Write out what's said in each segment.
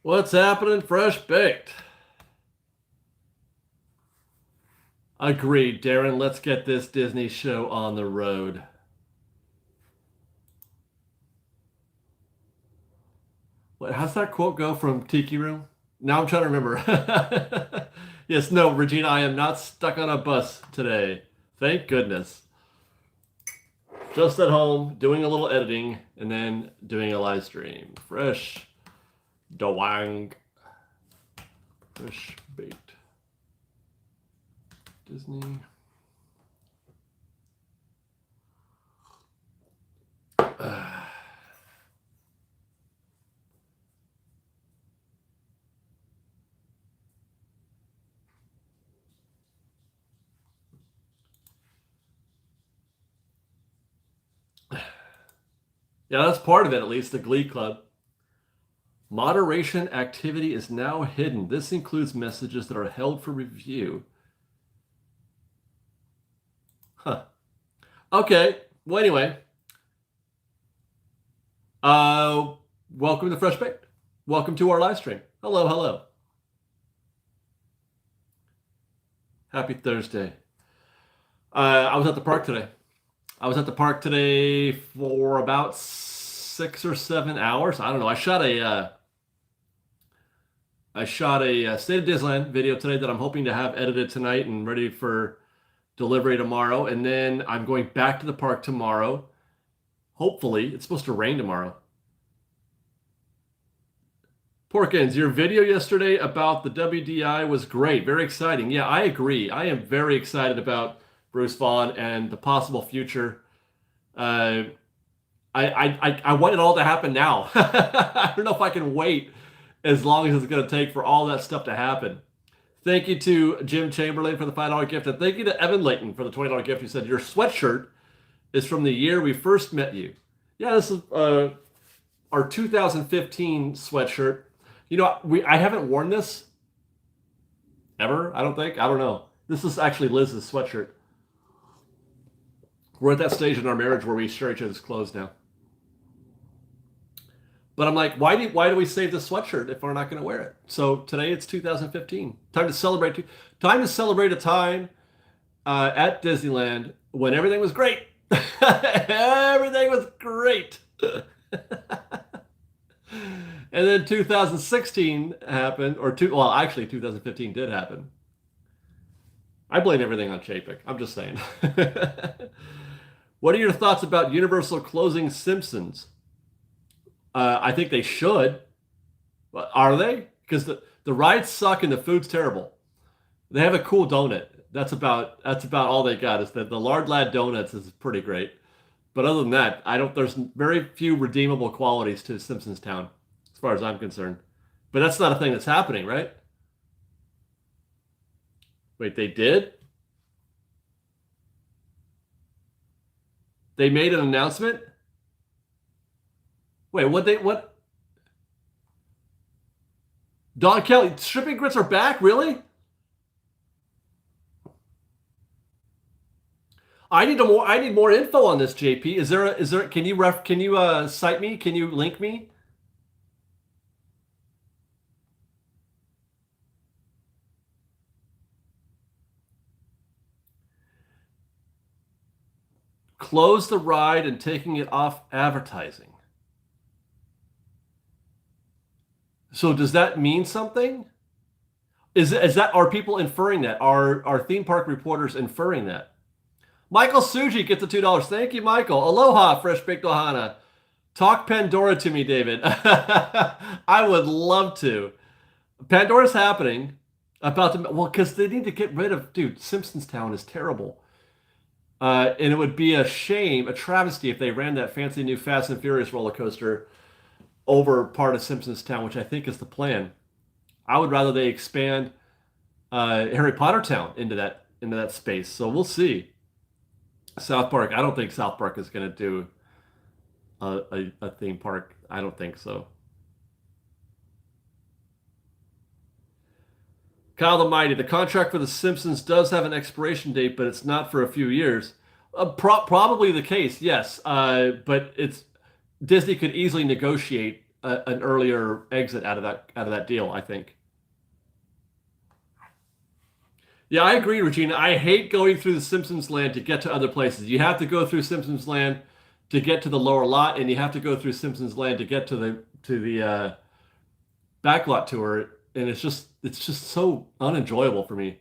What's happening, Fresh Baked? Agreed, Darren. Let's get this Disney show on the road. How's that quote go from Tiki Room? Now I'm trying to remember. Yes, no, Regina, I am not stuck on a bus today. Thank goodness. Just at home, doing a little editing, and then doing a live stream. Fresh Dawang. Fresh Baked. Disney. Yeah, that's part of it, at least, the Glee Club. Moderation activity is now hidden. This includes messages that are held for review. Huh. Okay. Well, anyway. Welcome to Fresh Baked. Welcome to our live stream. Hello, hello. Happy Thursday. I was at the park today. I was at the park today for about 6 or 7 hours. I don't know. I shot a State of Disneyland video today that I'm hoping to have edited tonight and ready for delivery tomorrow. And then I'm going back to the park tomorrow. Hopefully, it's supposed to rain tomorrow. Porkins, your video yesterday about the WDI was great. Very exciting. Yeah, I agree. I am very excited about Bruce Vaughn and the possible future. I want it all to happen now. I don't know if I can wait as long as it's going to take for all that stuff to happen. Thank you to Jim Chamberlain for the $5 gift. And thank you to Evan Layton for the $20 gift. He said, your sweatshirt is from the year we first met you. Yeah, this is our 2015 sweatshirt. You know, I haven't worn this ever, I don't think. I don't know. This is actually Liz's sweatshirt. We're at that stage in our marriage where we share each other's clothes now. But I'm like, why do we save the sweatshirt if we're not going to wear it? So today it's 2015. Time to celebrate. Time to celebrate a time at Disneyland when everything was great. Everything was great. And then 2016 happened, well, actually 2015 did happen. I blame everything on Chapek. I'm just saying. What are your thoughts about Universal closing Simpsons? I think they should. Are they? Because the rides suck and the food's terrible. They have a cool donut. That's about all they got. Is that the Lard Lad Donuts is pretty great. But other than that, there's very few redeemable qualities to Simpsons Town, as far as I'm concerned. But that's not a thing that's happening, right? Wait, they did? They made an announcement? Wait, what? Don Kelly, stripping grits are back? Really? I need more info on this, JP. Is there can you cite me? Can you link me? Close the ride and taking it off advertising. So does that mean something? Are people inferring that? Are theme park reporters inferring that? Michael Suji gets the $2. Thank you, Michael. Aloha, Fresh Baked Ohana. Talk Pandora to me, David. I would love to. Pandora's happening. Because they need to get rid of, dude, Simpsons Town is terrible. And it would be a shame, a travesty, if they ran that fancy new Fast and Furious roller coaster over part of Simpsons Town, which I think is the plan. I would rather they expand Harry Potter Town into that space. So we'll see. South Park. I don't think South Park is going to do a theme park. I don't think so. Kyle the Mighty. The contract for The Simpsons does have an expiration date, but it's not for a few years. Probably the case, yes. But Disney could easily negotiate an earlier exit out of that deal, I think. Yeah, I agree, Regina. I hate going through the Simpsons land to get to other places. You have to go through Simpsons land to get to the lower lot, and you have to go through Simpsons land to get to the backlot tour, and it's just so unenjoyable for me.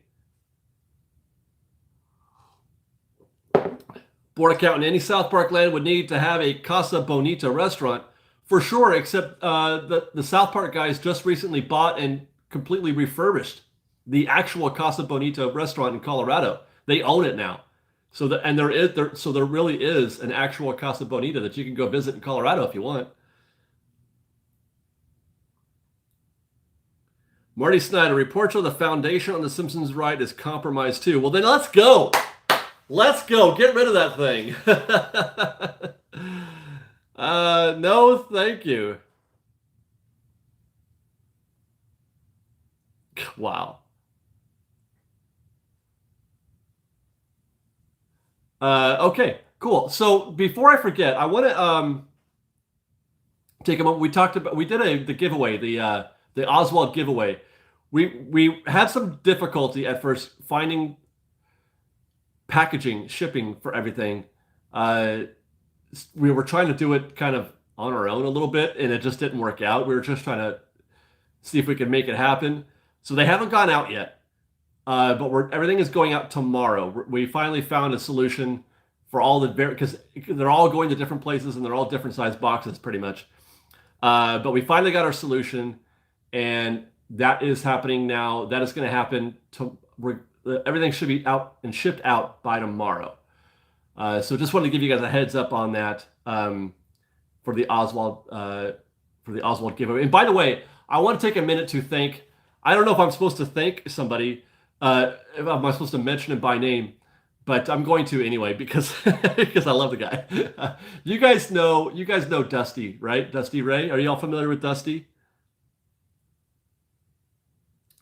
Board accountant, any South Park land would need to have a Casa Bonita restaurant for sure, except the South Park guys just recently bought and completely refurbished the actual Casa Bonita restaurant in Colorado. They own it now. So there really is an actual Casa Bonita that you can go visit in Colorado if you want. Marty Snyder, reports on the foundation on the Simpsons ride is compromised too. Well, then let's go. Let's go. Get rid of that thing. No, thank you. Wow. Okay, cool. So before I forget, I want to take a moment. We did the giveaway, the Oswald giveaway. We had some difficulty at first finding packaging, shipping for everything. We were trying to do it kind of on our own a little bit, and it just didn't work out. We were just trying to see if we could make it happen. So they haven't gone out yet, but everything is going out tomorrow. We finally found a solution for all because they're all going to different places and they're all different size boxes pretty much. But we finally got our solution, and that is happening now. That is going to happen. Everything should be out and shipped out by tomorrow. So just wanted to give you guys a heads up on that for the Oswald giveaway. And by the way, I want to take a minute to thank. I don't know if I'm supposed to thank somebody. If am I supposed to mention him by name? But I'm going to anyway because because I love the guy. You guys know Dusty, right? Dusty Ray. Are you all familiar with Dusty?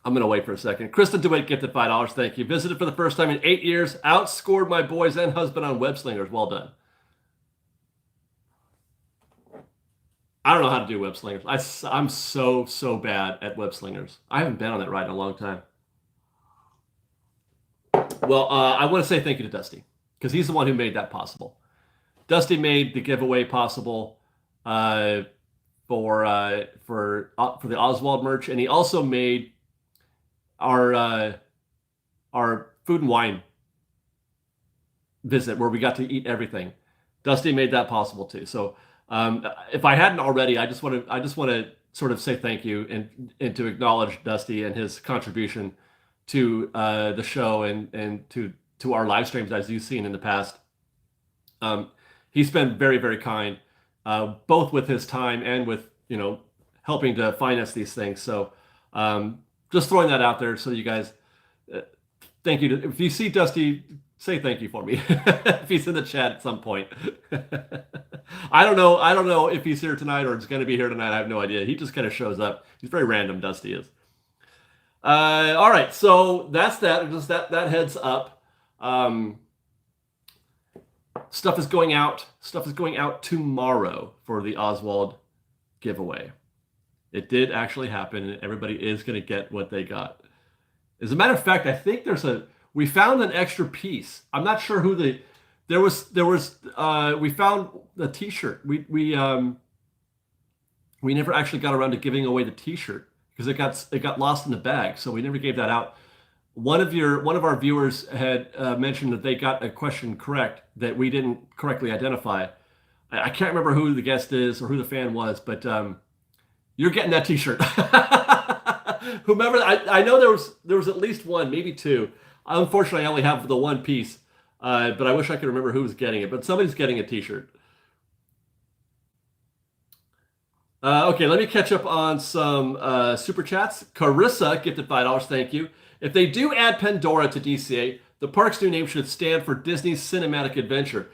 I'm going to wait for a second. Kristen DeWitt gifted $5. Thank you. Visited for the first time in 8 years. Outscored my boys and husband on web slingers. Well done. I don't know how to do web slingers. I'm so bad at web slingers. I haven't been on that ride in a long time. Well, I want to say thank you to Dusty because he's the one who made that possible. Dusty made the giveaway possible for the Oswald merch, and he also made our food and wine visit where we got to eat everything. Dusty made that possible too. So if I hadn't already, I just want to sort of say thank you and to acknowledge Dusty and his contribution to the show and to our live streams as you've seen in the past. He's been very, very kind, both with his time and with helping to finance these things. So just throwing that out there so you guys, thank you. If you see Dusty, say thank you for me if he's in the chat at some point. I don't know if he's here tonight or is going to be here tonight. I have no idea. He just kind of shows up. He's very random, Dusty is. All right, so that's that. Just that heads up. Stuff is going out. Stuff is going out tomorrow for the Oswald giveaway. It did actually happen, and everybody is going to get what they got. As a matter of fact, I think we found an extra piece. I'm not sure who we found the T-shirt. We never actually got around to giving away the T-shirt because it got lost in the bag, so we never gave that out. One of our viewers had mentioned that they got a question correct that we didn't correctly identify. I can't remember who the guest is or who the fan was, but you're getting that T-shirt. Whomever, I know there was at least one, maybe two. Unfortunately, I only have the one piece, but I wish I could remember who was getting it. But somebody's getting a T-shirt. Okay, let me catch up on some super chats. Carissa gifted $5. Thank you. If they do add Pandora to DCA, the park's new name should stand for Disney's Cinematic Adventure.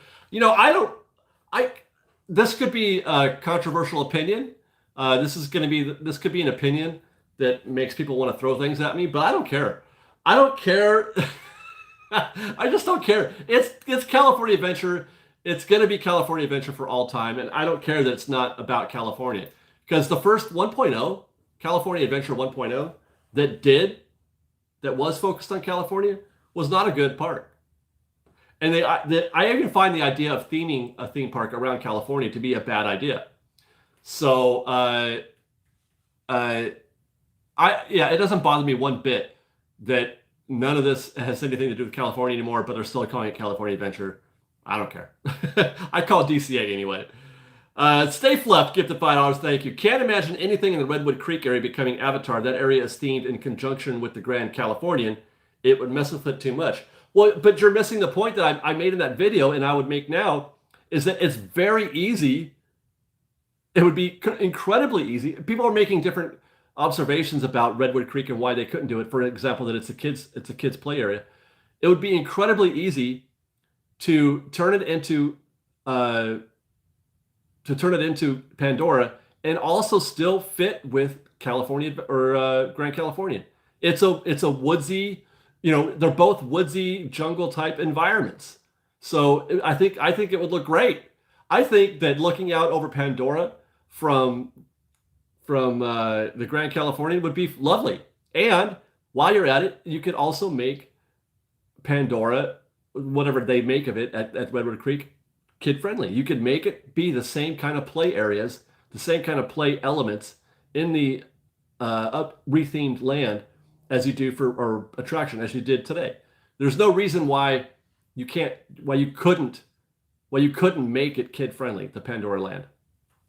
This could be a controversial opinion. This could be an opinion that makes people want to throw things at me, but I don't care. I don't care. I just don't care. It's California Adventure. It's going to be California Adventure for all time, and I don't care that it's not about California. Because the first 1.0, California Adventure 1.0, that was focused on California, was not a good park. And I even find the idea of theming a theme park around California to be a bad idea. So, it doesn't bother me one bit that none of this has anything to do with California anymore, but they're still calling it California Adventure. I don't care. I call it DCA anyway. Stay Left gifted $5. Thank you. Can't imagine anything in the Redwood Creek area becoming Avatar. That area is themed in conjunction with the Grand Californian. It would mess with it too much. Well, but you're missing the point that I made in that video, and I would make now, is that it's very easy. It would be incredibly easy. People are making different observations about Redwood Creek and why they couldn't do it. For example, that it's a kids play area. It would be incredibly easy to turn it into Pandora and also still fit with California or Grand Californian. It's a woodsy, they're both woodsy jungle type environments. So I think it would look great. I think that looking out over Pandora from the Grand Californian would be lovely. And while you're at it, you could also make Pandora, whatever they make of it at Redwood Creek, kid friendly. You could make it be the same kind of play areas, the same kind of play elements in the rethemed land as you do or attraction as you did today. There's no reason why you couldn't make it kid friendly, the Pandora land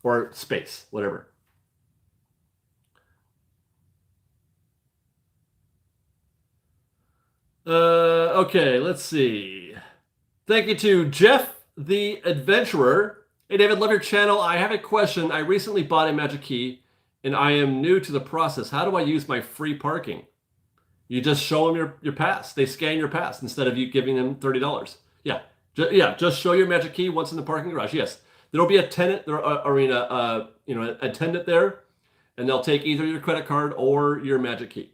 or space, whatever. Okay, let's see. Thank you to Jeff the Adventurer. Hey David, love your channel. I have a question. I recently bought a Magic Key and I am new to the process. How do I use my free parking? You just show them your pass. They scan your pass instead of you giving them $30. Yeah, just show your Magic Key once in the parking garage. Yes, there'll be a tenant attendant there, and they'll take either your credit card or your Magic Key.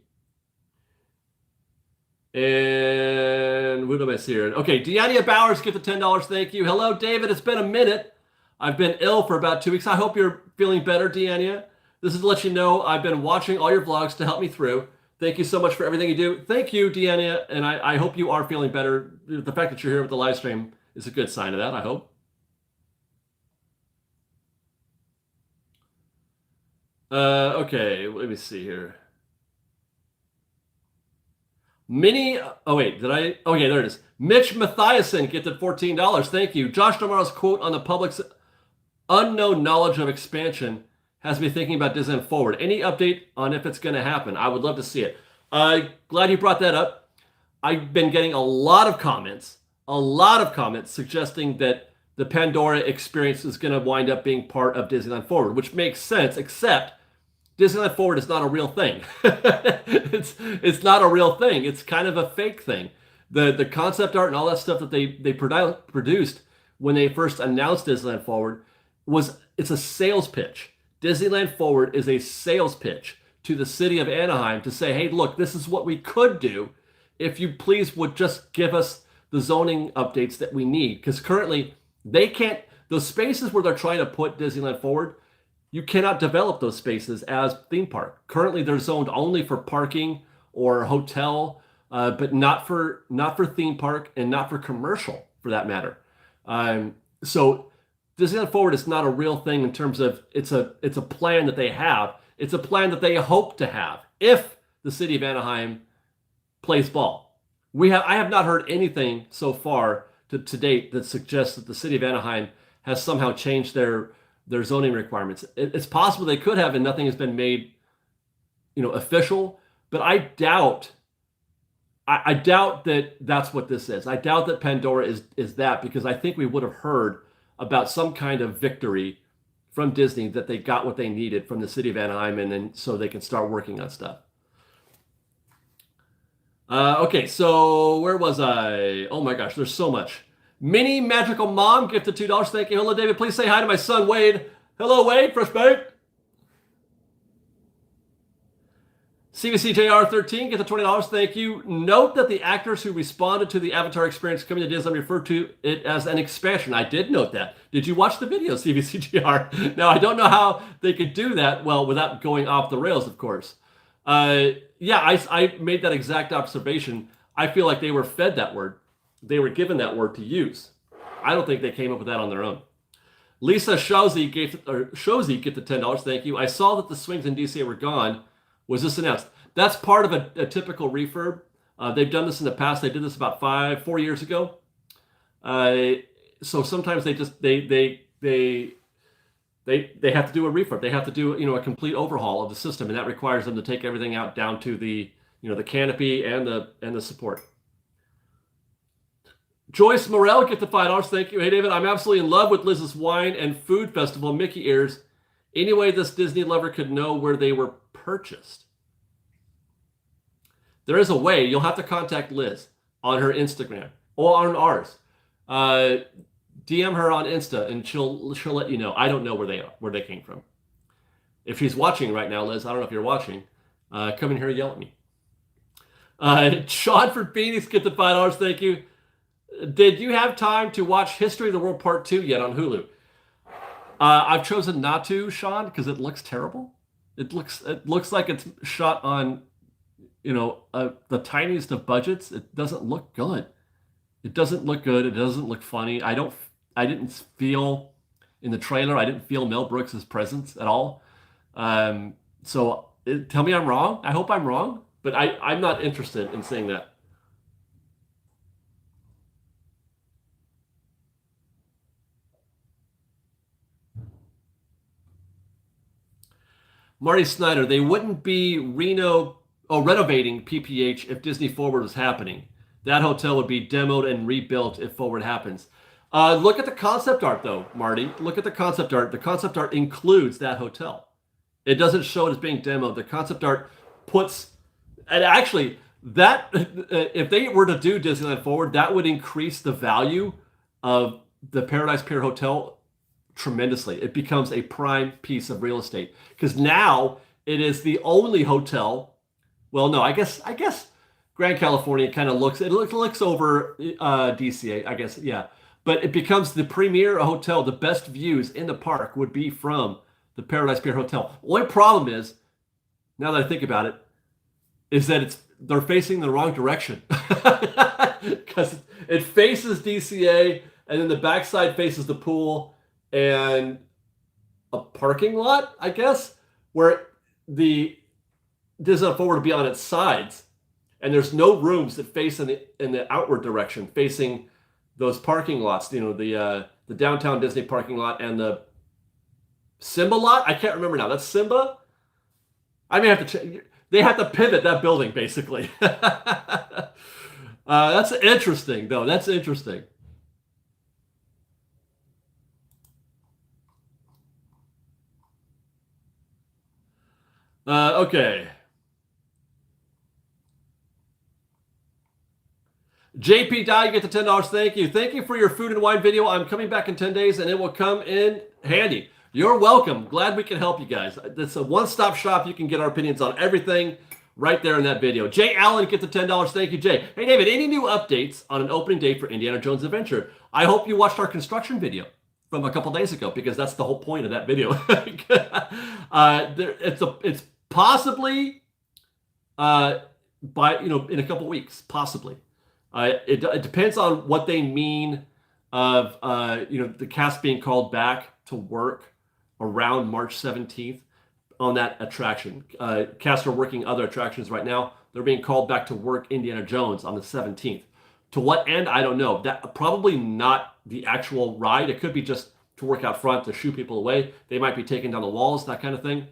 And what do I see here? Okay, Deania Bowers, get the $10. Thank you. Hello, David. It's been a minute. I've been ill for about 2 weeks. I hope you're feeling better, Deania. This is to let you know I've been watching all your vlogs to help me through. Thank you so much for everything you do. Thank you, Deania, and I hope you are feeling better. The fact that you're here with the live stream is a good sign of that, I hope. Okay, let me see here. Okay, there it is. Mitch Mathiasen gifted $14. Thank you. Josh Tomorrow's quote on the public's unknown knowledge of expansion has me thinking about Disneyland Forward. Any update on if it's going to happen? I would love to see it. Glad you brought that up. I've been getting a lot of comments suggesting that the Pandora experience is going to wind up being part of Disneyland Forward, which makes sense, except Disneyland Forward is not a real thing. It's not a real thing. It's kind of a fake thing. The concept art and all that stuff that they produced when they first announced Disneyland Forward it's a sales pitch. Disneyland Forward is a sales pitch to the city of Anaheim to say, hey, look, this is what we could do if you please would just give us the zoning updates that we need. Because currently they can't, those spaces where they're trying to put Disneyland Forward, you cannot develop those spaces as theme park. Currently, they're zoned only for parking or hotel, but not for theme park and not for commercial, for that matter. So Disneyland Forward is not a real thing in terms of it's a plan that they have. It's a plan that they hope to have if the city of Anaheim plays ball. I have not heard anything so far to date that suggests that the city of Anaheim has somehow changed their zoning requirements. It's possible they could have, and nothing has been made, official. But I doubt that that's what this is. I doubt that Pandora is that, because I think we would have heard about some kind of victory from Disney that they got what they needed from the city of Anaheim, and then so they can start working on stuff. Okay, so where was I? Oh my gosh, there's so much. Mini Magical Mom gifted $2. Thank you. Hello, David. Please say hi to my son, Wade. Hello, Wade. Fresh baked. CVCJR13, get the $20. Thank you. Note that the actors who responded to the Avatar experience coming to Disney referred to it as an expansion. I did note that. Did you watch the video, CVCJR? Now, I don't know how they could do that, well, without going off the rails, of course. Yeah, I made that exact observation. I feel like they were fed that word. They were given that word to use. I don't think they came up with that on their own. Lisa Shozy get the $10. Thank you. I saw that the swings in DCA were gone. Was this announced? That's part of a typical refurb. They've done this in the past. They did this about 4 years ago. So sometimes they just they have to do a refurb. They have to do a complete overhaul of the system, and that requires them to take everything out down to the the canopy and the support. Joyce Morel, get the $5. Thank you. Hey David, I'm absolutely in love with Liz's Wine and Food Festival Mickey ears. Any way this Disney lover could know where they were purchased? There is a way. You'll have to contact Liz on her Instagram or on ours. DM her on Insta and she'll let you know. I don't know where they came from. If she's watching right now, Liz, I don't know if you're watching. Come in here and yell at me. Sean for Phoenix, get the $5. Thank you. Did you have time to watch History of the World Part 2 yet on Hulu? I've chosen not to, Sean, because it looks terrible. It looks like it's shot on, the tiniest of budgets. It doesn't look good. It doesn't look good. It doesn't look funny. I didn't feel in the trailer. I didn't feel Mel Brooks' presence at all. So tell me I'm wrong. I hope I'm wrong, but I'm not interested in seeing that. Marty Snyder, they wouldn't be renovating PPH if Disney Forward was happening. That hotel would be demoed and rebuilt if Forward happens. Look at the concept art, though, Marty. Look at the concept art. The concept art includes that hotel. It doesn't show it as being demoed. The concept art puts, and actually, that if they were to do Disneyland Forward, that would increase the value of the Paradise Pier Hotel tremendously. It becomes a prime piece of real estate because now it is the only hotel. Well, no, I guess Grand California kind of looks over DCA, I guess, yeah. But it becomes the premier hotel. The best views in the park would be from the Paradise Pier Hotel. Only problem is, now that I think about it, is that they're facing the wrong direction because it faces DCA and then the backside faces the pool and a parking lot, I guess, where the Disneyland Forward would be on its sides, and there's no rooms that face in the outward direction, facing those parking lots. The downtown Disney parking lot and the Simba lot. I can't remember now. That's Simba. I may have to. They have to pivot that building basically. That's interesting, though. That's interesting. Okay. JP Dye, you get the $10. Thank you. Thank you for your food and wine video. I'm coming back in 10 days and it will come in handy. You're welcome. Glad we can help you guys. It's a one-stop shop. You can get our opinions on everything right there in that video. Jay Allen, get the $10. Thank you, Jay. Hey, David, any new updates on an opening date for Indiana Jones Adventure? I hope you watched our construction video from a couple days ago because that's the whole point of that video. It's possibly in a couple weeks, possibly. It depends on what they mean of the cast being called back to work around March 17th on that attraction. Cast are working other attractions right now. They're being called back to work Indiana Jones on the 17th. To what end? I don't know. That probably not the actual ride. It could be just to work out front to shoo people away. They might be taking down the walls, that kind of thing.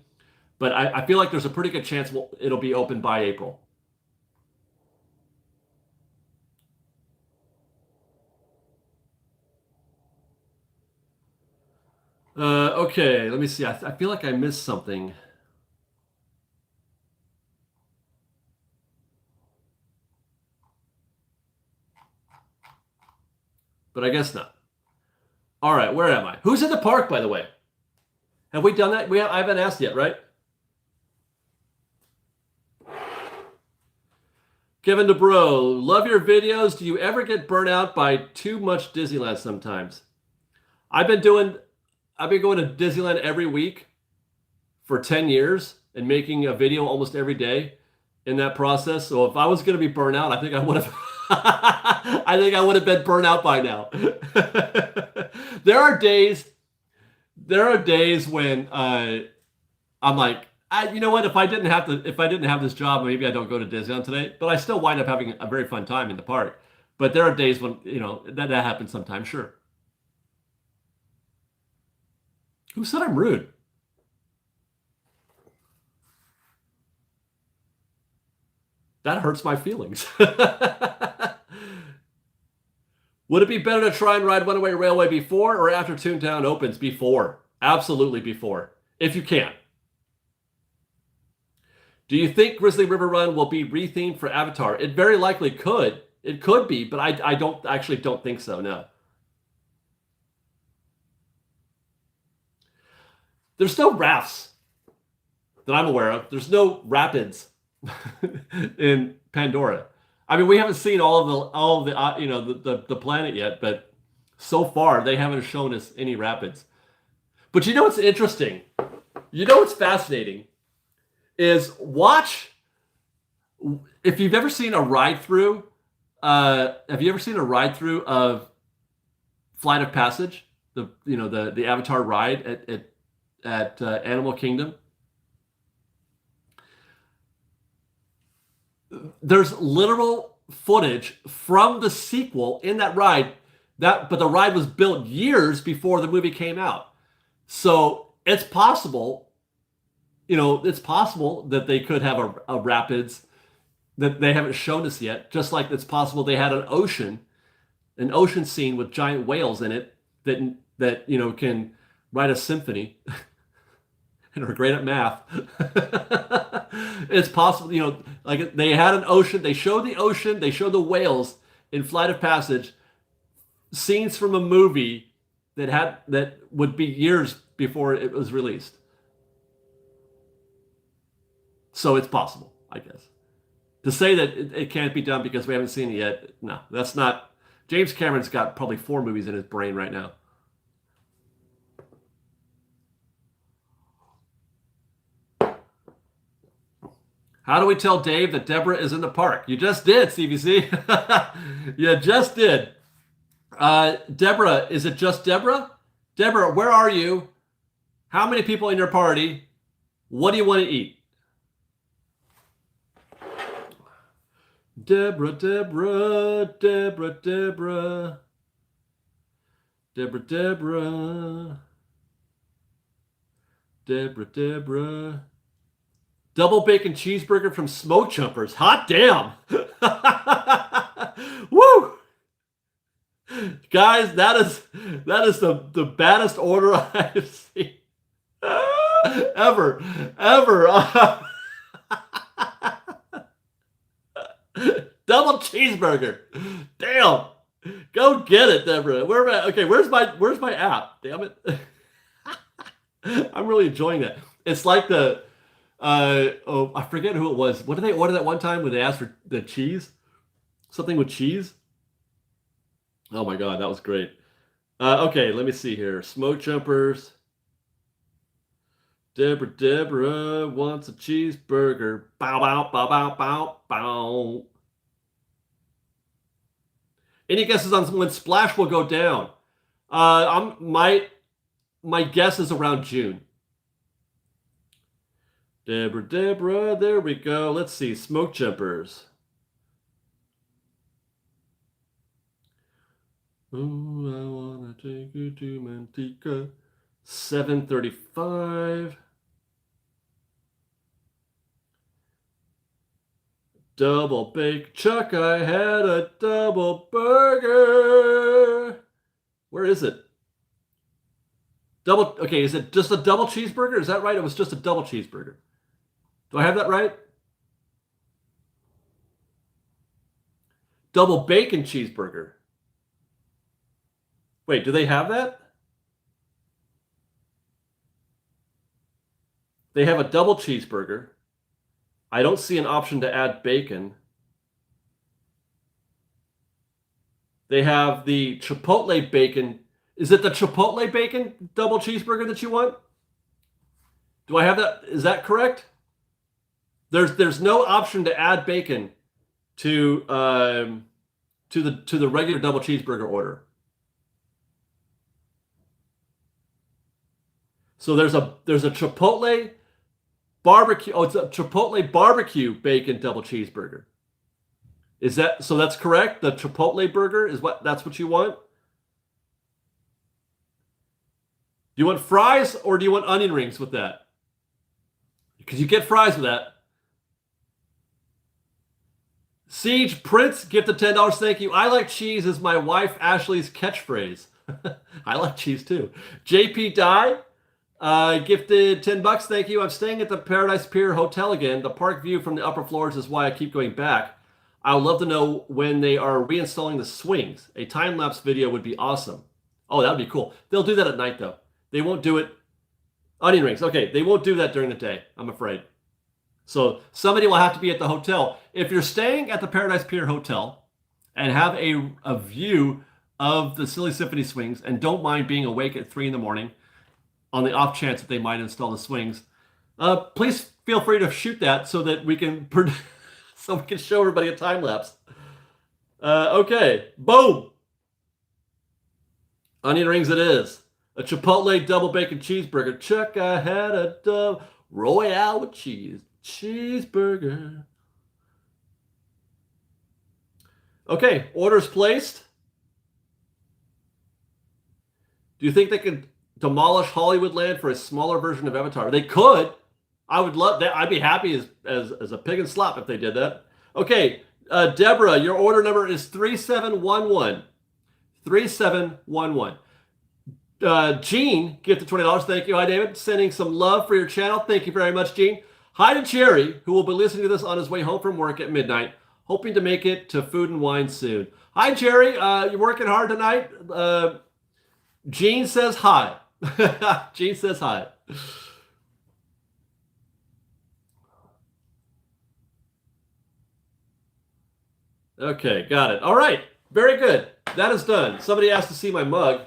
But I feel like there's a pretty good chance it'll be open by April. Okay, let me see. I feel like I missed something. But I guess not. All right, where am I? Who's in the park, by the way? Have we done that? I haven't asked yet, right? Kevin DeBro, love your videos. Do you ever get burnt out by too much Disneyland sometimes? I've been doing, I've been going to Disneyland every week for 10 years and making a video almost every day in that process. So if I was going to be burnt out, I think I would have, I think I would have been burnt out by now. there are days, there are days when I'm like, you know what? If I didn't have this job, maybe I don't go to Disneyland today. But I still wind up having a very fun time in the park. But there are days when that happens sometimes. Sure. Who said I'm rude? That hurts my feelings. Would it be better to try and ride Runaway Railway before or after Toontown opens? Before. Absolutely before. If you can. Do you think Grizzly River Run will be rethemed for Avatar? It very likely could. It could be, but I don't think so, no. There's no rafts that I'm aware of. There's no rapids in Pandora. I mean, we haven't seen all of the the planet yet, but so far they haven't shown us any rapids. But you know what's interesting? You know what's fascinating is watch if you've ever seen a ride through. Have you ever seen a ride through of Flight of Passage? The Avatar ride at Animal Kingdom. There's literal footage from the sequel in that ride, but the ride was built years before the movie came out. So it's possible, it's possible that they could have a rapids that they haven't shown us yet. Just like it's possible they had an ocean scene with giant whales in it that can write a symphony. And are great at math. It's possible, like they had an ocean. They showed the ocean. They showed the whales in Flight of Passage. Scenes from a movie that would be years before it was released. So it's possible, I guess. To say that it can't be done because we haven't seen it yet, no, that's not. James Cameron's got probably 4 movies in his brain right now. How do we tell Dave that Deborah is in the park? You just did, CBC. You just did. Deborah, is it just Deborah? Deborah, where are you? How many people in your party? What do you want to eat? Deborah, Deborah, Deborah, Deborah. Deborah, Deborah. Deborah, Deborah. Double bacon cheeseburger from Smoke Jumpers. Hot damn. Woo! Guys, that is the baddest order I've seen. Ever. Double cheeseburger. Damn. Go get it, Deborah. Where's my app? Damn it. I'm really enjoying that. It's like I forget who it was. What did they order that one time when they asked for the cheese? Something with cheese? Oh my God, that was great. Okay, let me see here. Smoke Jumpers. Deborah wants a cheeseburger. Bow, bow, bow, bow, bow, bow. Any guesses on when Splash will go down? My guess is around June. Deborah, there we go. Let's see, Smoke Jumpers. Ooh, I wanna take you to Manteca. 7:35. Double bake Chuck, I had a double burger. Where is it? Okay, is it just a double cheeseburger? Is that right? It was just a double cheeseburger. Do I have that right? Double bacon cheeseburger. Wait, do they have that? They have a double cheeseburger. I don't see an option to add bacon. They have the Chipotle bacon. Is it the Chipotle bacon double cheeseburger that you want? Do I have that? Is that correct? There's no option to add bacon to the regular double cheeseburger order. So there's a Chipotle barbecue. Oh, it's a Chipotle barbecue bacon double cheeseburger. Is that so? That's correct. The Chipotle burger is that's what you want. Do you want fries or do you want onion rings with that? Because you get fries with that. Siege Prince gifted $10. Thank you. I like cheese is my wife Ashley's catchphrase. I like cheese too. JP Dye gifted $10. Thank you. I'm staying at the Paradise Pier Hotel again. The park view from the upper floors is why I keep going back. I would love to know when they are reinstalling the swings. A time-lapse video would be awesome. Oh, that would be cool. They'll do that at night, though. They won't do it. Onion rings. Okay, they won't do that during the day, I'm afraid. So somebody will have to be at the hotel. If you're staying at the Paradise Pier Hotel and have a view of the Silly Symphony swings and don't mind being awake at 3 in the morning on the off chance that they might install the swings, please feel free to shoot that so that we can so we can show everybody a time lapse. Okay, boom. Onion rings it is. A Chipotle double bacon cheeseburger. Chuck, I had a double Royale with cheese. Cheeseburger. Okay, orders placed. Do you think they could demolish Hollywoodland for a smaller version of Avatar? They could. I would love that. I'd be happy as a pig in slop if they did that. Okay, Deborah, your order number is 3711. 3711. Gene, gifted $20. Thank you. Hi, David. Sending some love for your channel. Thank you very much, Gene. Hi to Jerry, who will be listening to this on his way home from work at midnight, hoping to make it to Food and Wine soon. Hi, Jerry. You're working hard tonight. Gene says hi. Gene says hi. Okay, got it. All right, very good. That is done. Somebody asked to see my mug.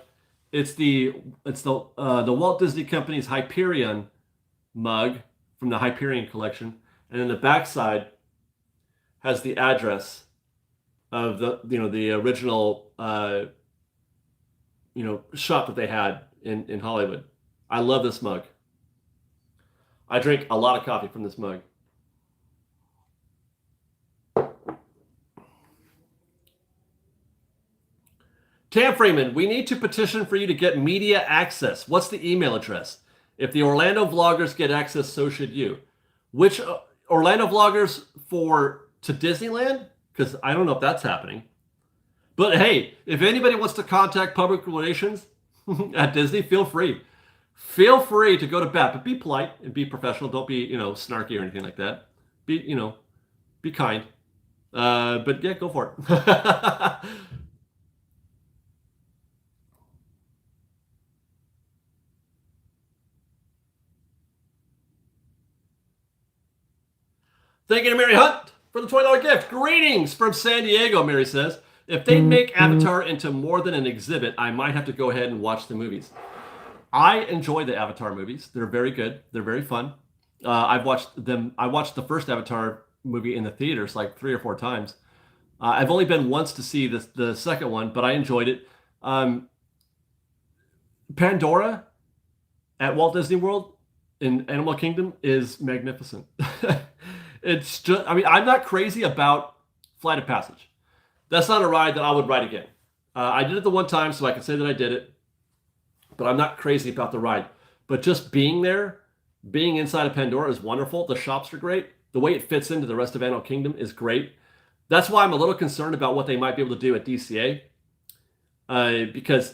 It's the Walt Disney Company's Hyperion mug from the Hyperion collection, and then the backside has the address of the original shop that they had in Hollywood. I love this mug. I drink a lot of coffee from this mug. Tam Freeman, we need to petition for you to get media access. What's the email address? If the Orlando vloggers get access, so should you. Which Orlando vloggers to Disneyland? Because I don't know if that's happening. But hey, if anybody wants to contact public relations at Disney, feel free. Feel free to go to bat, but be polite and be professional. Don't be, snarky or anything like that. Be kind. But yeah, go for it. Thank you to Mary Hunt for the $20 gift. Greetings from San Diego, Mary says. If they make Avatar into more than an exhibit, I might have to go ahead and watch the movies. I enjoy the Avatar movies. They're very good. They're very fun. I watched the first Avatar movie in the theaters like 3 or 4 times. I've only been once to see the second one, but I enjoyed it. Pandora at Walt Disney World in Animal Kingdom is magnificent. It's just, I'm not crazy about Flight of Passage. That's not a ride that I would ride again. I did it the one time, so I can say that I did it, but I'm not crazy about the ride. But just being there, being inside of Pandora is wonderful. The shops are great. The way it fits into the rest of Animal Kingdom is great. That's why I'm a little concerned about what they might be able to do at DCA, because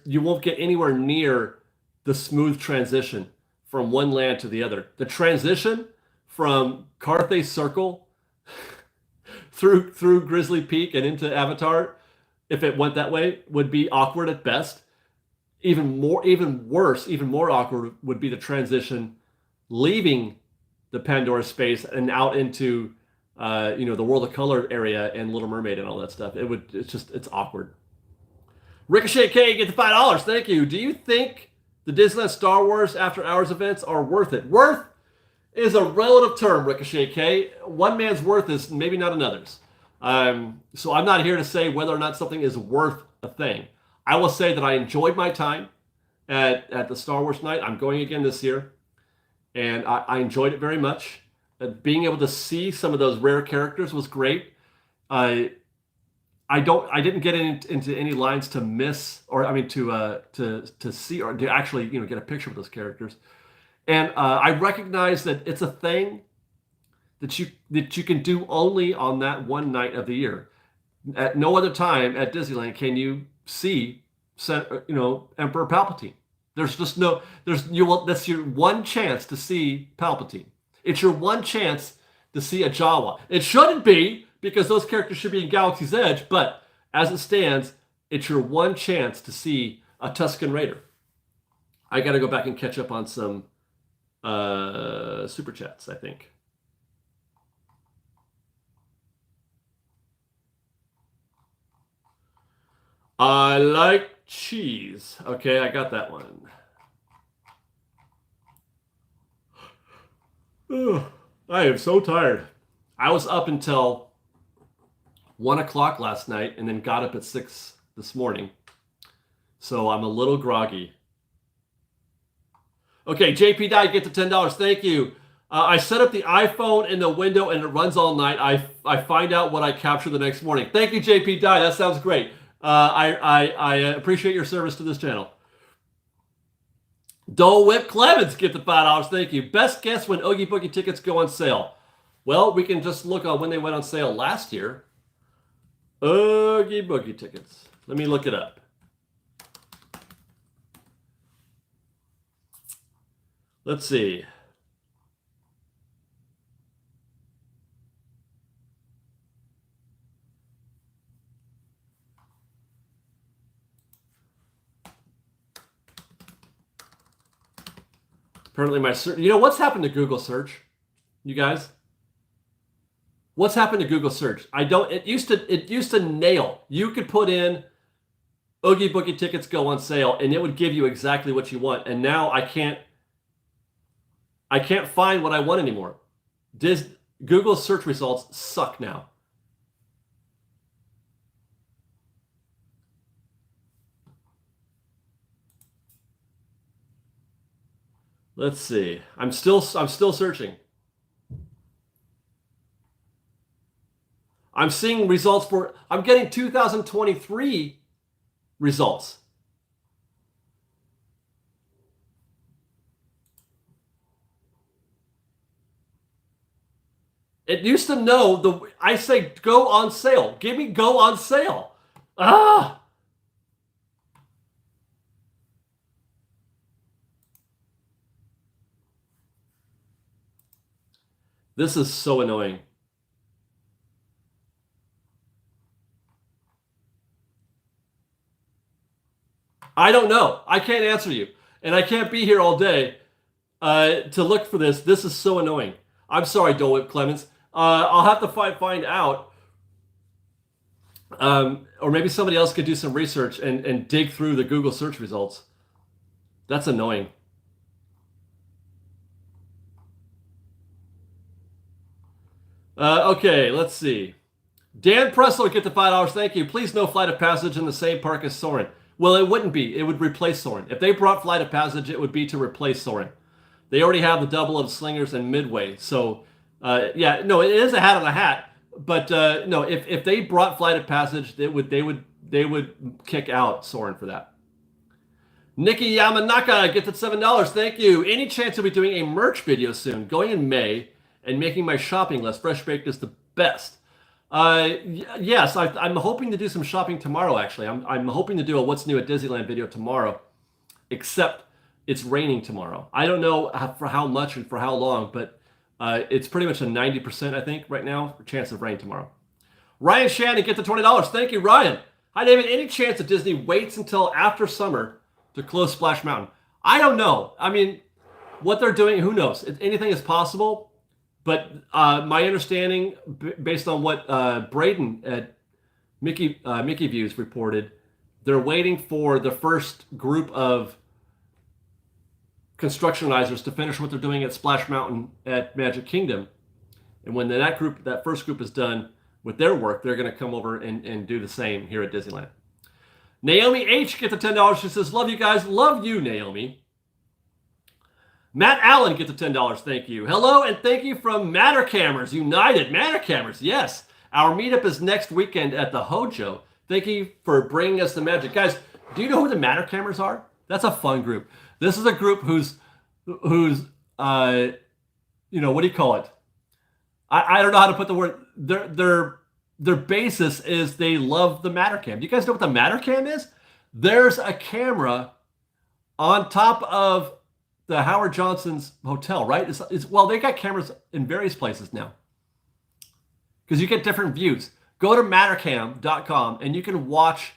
you won't get anywhere near the smooth transition from one land to the other. The transition from Carthay Circle through Grizzly Peak and into Avatar, if it went that way, would be awkward at best. Even worse, even more awkward would be the transition leaving the Pandora space and out into the World of Color area and Little Mermaid and all that stuff. It's awkward. Ricochet K, get the $5. Thank you. Do you think the Disneyland Star Wars After Hours events are worth it? Worth is a relative term, Ricochet K. One man's worth is maybe not another's. So I'm not here to say whether or not something is worth a thing. I will say that I enjoyed my time at the Star Wars night. I'm going again this year, and I enjoyed it very much. Being able to see some of those rare characters was great. I didn't get into any lines to miss, or I mean to see or to actually get a picture with those characters. And I recognize that it's a thing that you can do only on that one night of the year. At no other time at Disneyland can you see Emperor Palpatine. That's your one chance to see Palpatine. It's your one chance to see a Jawa. It shouldn't be, because those characters should be in Galaxy's Edge, but as it stands, it's your one chance to see a Tusken Raider. I got to go back and catch up on some super chats, I think. I like cheese. Okay, I got that one. Ugh, I am so tired. I was up until 1 o'clock last night and then got up at 6 this morning. So I'm a little groggy. Okay, JP Dye, get to $10. Thank you. I set up the iPhone in the window and it runs all night. I find out what I capture the next morning. Thank you, JP Dye. That sounds great. I appreciate your service to this channel. Dole Whip Clemens, get the $5. Thank you. Best guess when Oogie Boogie tickets go on sale. Well, we can just look on when they went on sale last year. Oogie Boogie tickets. Let me look it up. Let's see. Apparently my search, what's happened to Google search? You guys? What's happened to Google search? It used to nail. You could put in Oogie Boogie tickets go on sale and it would give you exactly what you want. And now I can't find what I want anymore. Google search results suck now. Let's see. I'm still searching. I'm seeing results I'm getting 2023 results. It used to know I say go on sale. Give me go on sale. Ah! This is so annoying. I don't know. I can't answer you. And I can't be here all day to look for this. This is so annoying. I'm sorry, Dole Whip Clemens. I'll have to find out. Or maybe somebody else could do some research and dig through the Google search results. That's annoying. Okay, let's see. Dan Pressler, get the $5. Thank you. Please no Flight of Passage in the same park as Soarin'. Well, it wouldn't be. It would replace Soarin'. If they brought Flight of Passage, it would be to replace Soarin'. They already have the double of Slingers and Midway. So, yeah, no, it is a hat on a hat. But no, if they brought Flight of Passage, they would kick out Soarin' for that. Nikki Yamanaka, get the $7. Thank you. Any chance you'll be doing a merch video soon? Going in May and making my shopping list. Fresh Baked is the best. Yes, I'm hoping to do some shopping tomorrow, actually. I'm hoping to do a What's New at Disneyland video tomorrow, except it's raining tomorrow. I don't know for how much and for how long, but it's pretty much a 90%, I think, right now, chance of rain tomorrow. Ryan Shannon, get the $20. Thank you, Ryan. Hi, David. Any chance that Disney waits until after summer to close Splash Mountain? I don't know. I mean, what they're doing, who knows? Anything is possible. But my understanding, based on what Braden at Mickey Views reported, they're waiting for the first group of constructionizers to finish what they're doing at Splash Mountain at Magic Kingdom. And when that first group is done with their work, they're going to come over and do the same here at Disneyland. Naomi H gets the $10. She says, love you guys. Love you, Naomi. Matt Allen gets the $10. Thank you. Hello, and thank you from Mattercammers United. Mattercammers, yes. Our meetup is next weekend at the Hojo. Thank you for bringing us the magic. Guys, do you know who the Mattercammers are? That's a fun group. This is a group who's what do you call it? I don't know how to put the word. Their basis is they love the Mattercam. Do you guys know what the Mattercam is? There's a camera on top of the Howard Johnson's hotel, right? Well, they got cameras in various places now because you get different views. Go to Mattercam.com and you can watch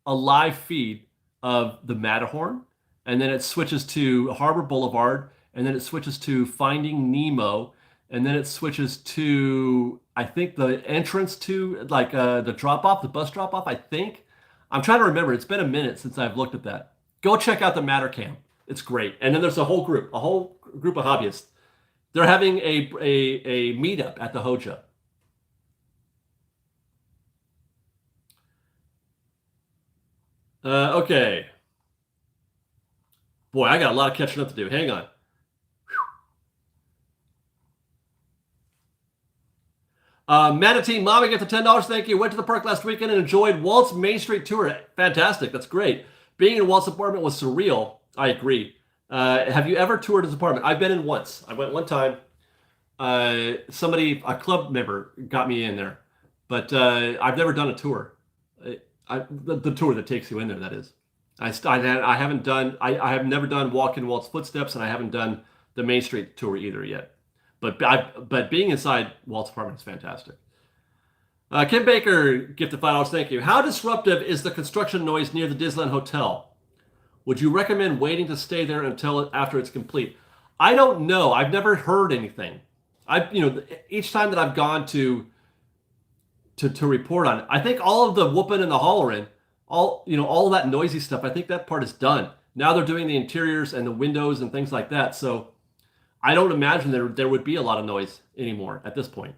a live feed of the Matterhorn, and then it switches to Harbor Boulevard, and then it switches to Finding Nemo, and then it switches to, I think, the entrance to the drop-off, the bus drop-off, I think. I'm trying to remember. It's been a minute since I've looked at that. Go check out the Mattercam. It's great. And then there's a whole group of hobbyists. They're having a meetup at the Hojo. Okay. Boy, I got a lot of catching up to do. Hang on. Manatee Mama gets the $10. Thank you. Went to the park last weekend and enjoyed Walt's Main Street tour. Fantastic. That's great. Being in Walt's apartment was surreal. I agree. Have you ever toured his apartment? I've been in once. I went one time. A club member got me in there, but I've never done a tour. The tour that takes you in there, that is. I have never done Walk in Walt's footsteps, and I haven't done the Main Street tour either yet. But being inside Walt's apartment is fantastic. Kim Baker gifted $5. Thank you. How disruptive is the construction noise near the Disneyland Hotel? Would you recommend waiting to stay there until after it's complete? I don't know. I've never heard anything. Each time that I've gone to report on it, I think all of the whooping and the hollering, all of that noisy stuff, I think that part is done. Now they're doing the interiors and the windows and things like that. So I don't imagine there would be a lot of noise anymore at this point.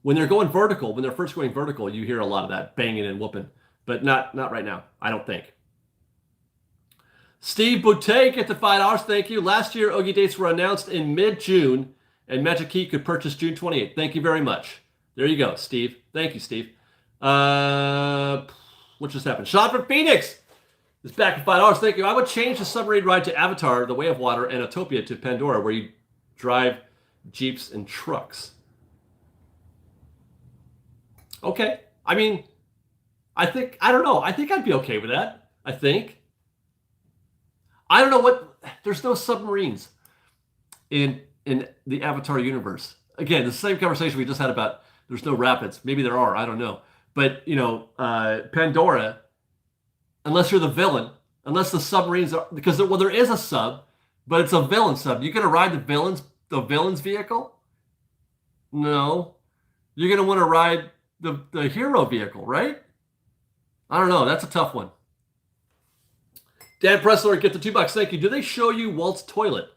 When they're first going vertical, you hear a lot of that banging and whooping, but not right now, I don't think. Steve Boutte gets the $5. Thank you. Last year, Oogie dates were announced in mid-June, and Magic Key could purchase June 28th. Thank you very much. There you go, Steve. Thank you, Steve. What just happened? Sean from Phoenix is back at $5. Thank you. I would change the submarine ride to Avatar, The Way of Water, and Autopia to Pandora, where you drive jeeps and trucks. Okay. I mean, I don't know. I think I'd be okay with that. I don't know there's no submarines in the Avatar universe. Again, the same conversation we just had about there's no rapids. Maybe there are. I don't know. But, Pandora, unless you're the villain, unless the submarines are, because there is a sub, but it's a villain sub. You're going to ride the villain's vehicle? No. You're going to want to ride the hero vehicle, right? I don't know. That's a tough one. Dan Pressler gets the $2. Thank you. Do they show you Walt's toilet?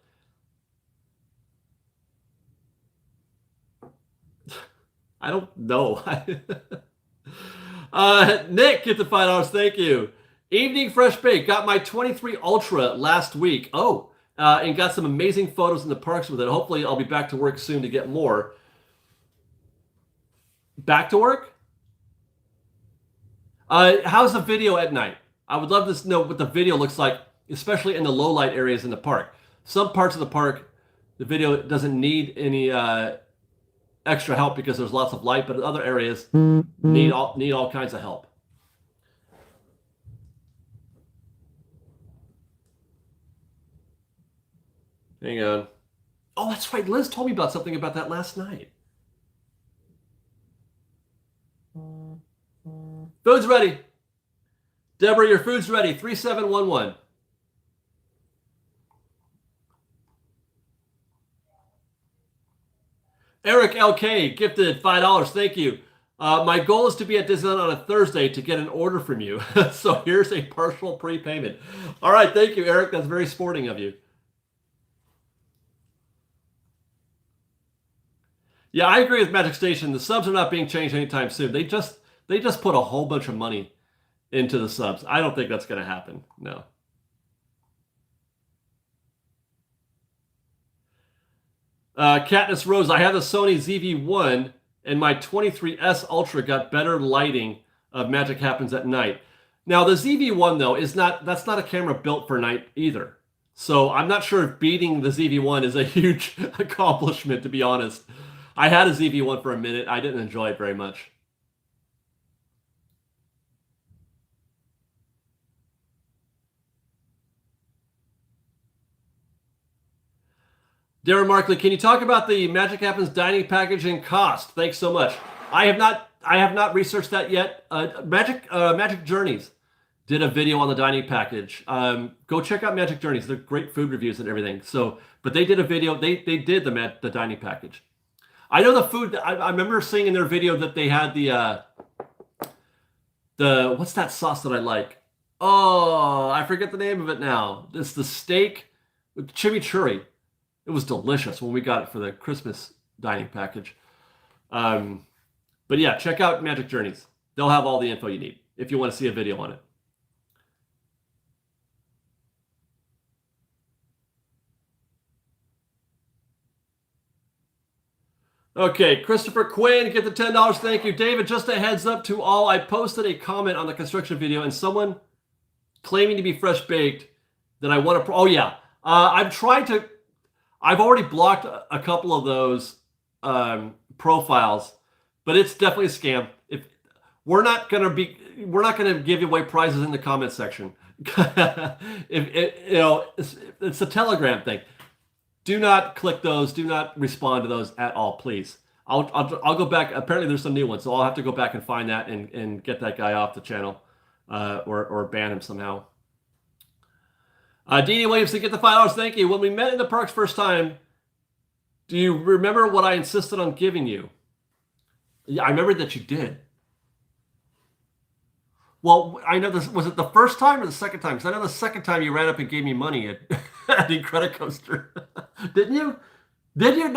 I don't know. Nick gets the $5. Thank you. Evening Fresh Bake. Got my 23 Ultra last week. And got some amazing photos in the parks with it. Hopefully I'll be back to work soon to get more. Back to work? How's the video at night? I would love to know what the video looks like, especially in the low light areas in the park. Some parts of the park, the video doesn't need any extra help because there's lots of light, but other areas need all kinds of help. Hang on. Oh, that's right. Liz told me about something about that last night. Food's ready. Deborah, your food's ready. 3711. Eric LK gifted $5. Thank you. My goal is to be at Disneyland on a Thursday to get an order from you. So here's a partial prepayment. All right. Thank you, Eric. That's very sporting of you. Yeah, I agree with Magic Station. The subs are not being changed anytime soon. They just put a whole bunch of money into the subs. I don't think that's going to happen. No. Katniss Rose, I have the Sony ZV-1 and my 23S Ultra got better lighting of Magic Happens at night. Now the ZV-1 though that's not a camera built for night either. So I'm not sure if beating the ZV-1 is a huge accomplishment, to be honest. I had a ZV-1 for a minute. I didn't enjoy it very much. Darren Markley, can you talk about the Magic Happens dining package and cost? Thanks so much. I have not researched that yet. Magic Journeys did a video on the dining package. Go check out Magic Journeys. They're great food reviews and everything. So, but they did a video. They did the dining package. I know the food. I remember seeing in their video that they had the what's that sauce that I like? Oh, I forget the name of it now. It's the steak with chimichurri. It was delicious when we got it for the Christmas dining package. But yeah, check out Magic Journeys. They'll have all the info you need if you want to see a video on it. Okay, Christopher Quinn, get the $10. Thank you. David, just a heads up to all. I posted a comment on the construction video and someone claiming to be fresh baked that I want to. Oh, yeah. I've already blocked a couple of those profiles, but it's definitely a scam. If we're not gonna give away prizes in the comment section. It's a Telegram thing. Do not click those. Do not respond to those at all, please. I'll go back. Apparently, there's some new ones, so I'll have to go back and find that and get that guy off the channel, or ban him somehow. Deanie Williamson, get the $5. Thank you. When we met in the parks first time, do you remember what I insisted on giving you? Yeah, I remember that you did. Well, I know this. Was it the first time or the second time? Because I know the second time you ran up and gave me money at the Incredicoaster. Didn't you? Did you?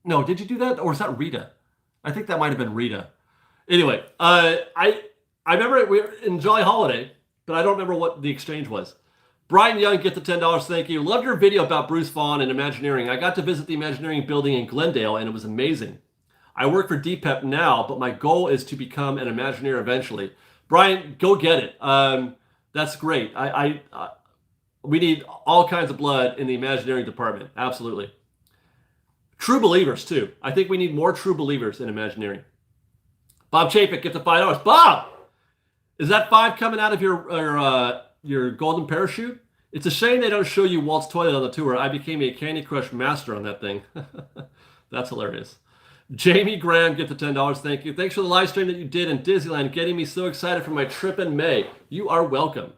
No, did you do that? Or was that Rita? I think that might have been Rita. Anyway, I remember we were in Jolly Holiday, but I don't remember what the exchange was. Brian Young, get the $10. Thank you. Loved your video about Bruce Vaughan and Imagineering. I got to visit the Imagineering building in Glendale, and it was amazing. I work for DPEP now, but my goal is to become an Imagineer eventually. Brian, go get it. That's great. We need all kinds of blood in the Imagineering department. Absolutely. True believers, too. I think we need more true believers in Imagineering. Bob Chapek, get the $5. Bob! Is that 5 coming out of your golden parachute? It's a shame they don't show you Walt's toilet on the tour. I became a Candy Crush master on that thing. That's hilarious. Jamie Graham, get the $10. Thank you. Thanks for the live stream that you did in Disneyland, getting me so excited for my trip in May. You are welcome.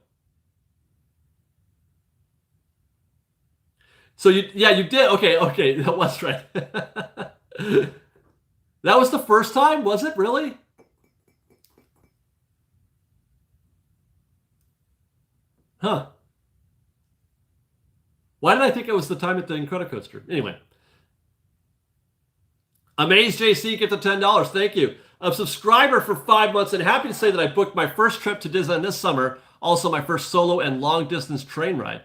So you did. Okay, that was right. That was the first time, was it really? Huh. Why did I think it was the time at the Incredicoaster? Anyway. Amaze JC, get the $10. Thank you. A subscriber for 5 months, and happy to say that I booked my first trip to Disneyland this summer, also my first solo and long distance train ride.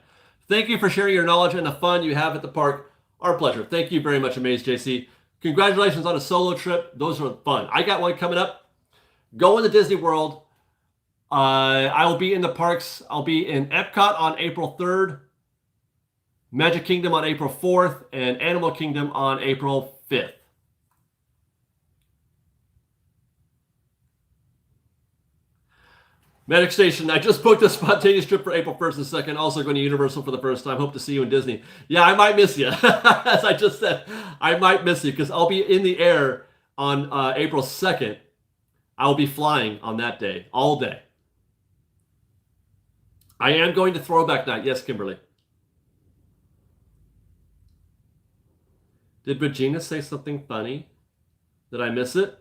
Thank you for sharing your knowledge and the fun you have at the park. Our pleasure. Thank you very much, Amaze JC. Congratulations on a solo trip. Those were fun. I got one coming up. Going to Disney World. I will be in the parks. I'll be in Epcot on April 3rd, Magic Kingdom on April 4th, and Animal Kingdom on April 5th. Magic Station, I just booked a spontaneous trip for April 1st and 2nd. Also going to Universal for the first time. Hope to see you in Disney. Yeah, I might miss you. As I just said, I might miss you because I'll be in the air on April 2nd. I'll be flying on that day, all day. I am going to Throwback Night. Yes, Kimberly. Did Regina say something funny? Did I miss it?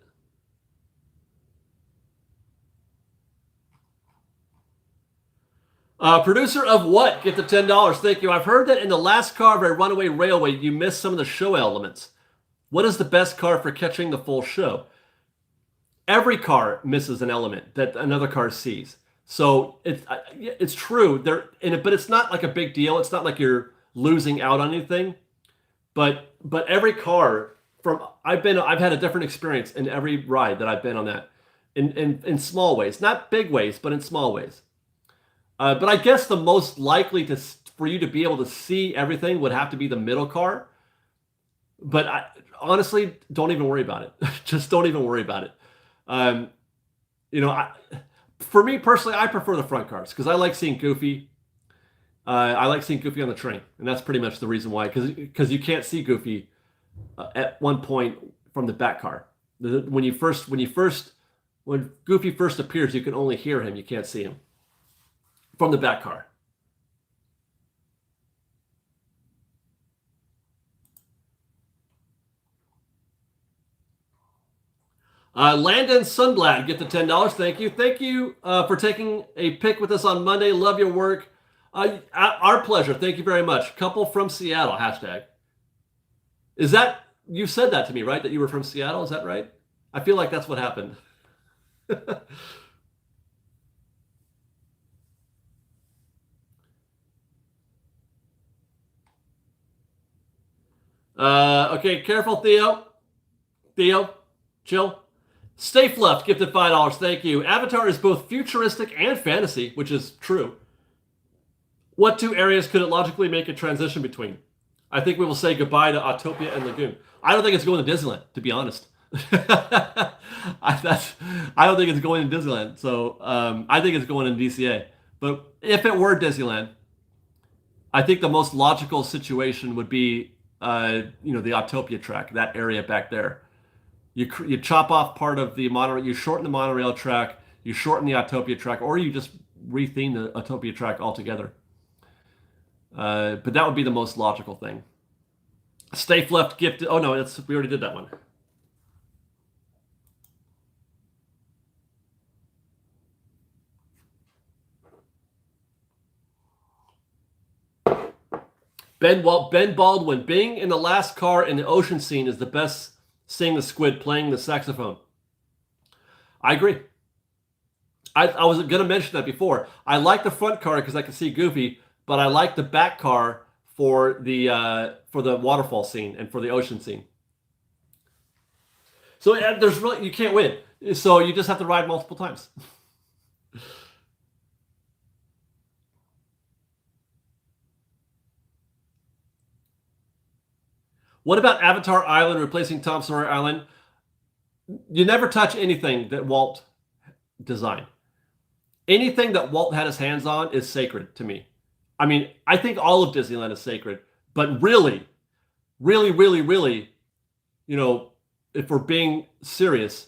Producer of what? Get the $10. Thank you. I've heard that in the last car of a runaway railway, you missed some of the show elements. What is the best car for catching the full show? Every car misses an element that another car sees. So it's true. But it's not like a big deal. It's not like you're losing out on anything. But every car I've had a different experience in every ride that I've been on that, in small ways, not big ways, but in small ways. But I guess the most likely for you to be able to see everything would have to be the middle car. But honestly, don't even worry about it. Just don't even worry about it. For me personally, I prefer the front cars because I like seeing Goofy. I like seeing Goofy on the train, and that's pretty much the reason why. Because you can't see Goofy at one point from the back car. When Goofy first appears, you can only hear him. You can't see him from the back car. Landon Sunblad, get the $10. Thank you. Thank you for taking a pick with us on Monday. Love your work. Our pleasure. Thank you very much. Couple from Seattle, hashtag. Is that, you said that to me, right? That you were from Seattle? Is that right? I feel like that's what happened. Okay, careful, Theo. Theo, chill. Stay Fluffed, gifted $5. Thank you. Avatar is both futuristic and fantasy, which is true. What two areas could it logically make a transition between? I think we will say goodbye to Autopia and Lagoon. I don't think it's going to Disneyland, to be honest. I don't think it's going to Disneyland. So I think it's going in DCA. But if it were Disneyland, I think the most logical situation would be, the Autopia track, that area back there. You chop off part of the monorail, you shorten the monorail track, you shorten the Autopia track, or you just retheme the Autopia track altogether. But that would be the most logical thing. Stay Left gifted. Oh no, we already did that one. Ben Baldwin, being in the last car in the ocean scene is the best. Seeing the squid playing the saxophone. I agree. I was going to mention that before. I like the front car because I can see Goofy, but I like the back car for the waterfall scene and for the ocean scene. So you can't win. So you just have to ride multiple times. What about Avatar Island replacing Tom Sawyer Island? You never touch anything that Walt designed. Anything that Walt had his hands on is sacred to me. I mean, I think all of Disneyland is sacred, but really, really, really, really, if we're being serious,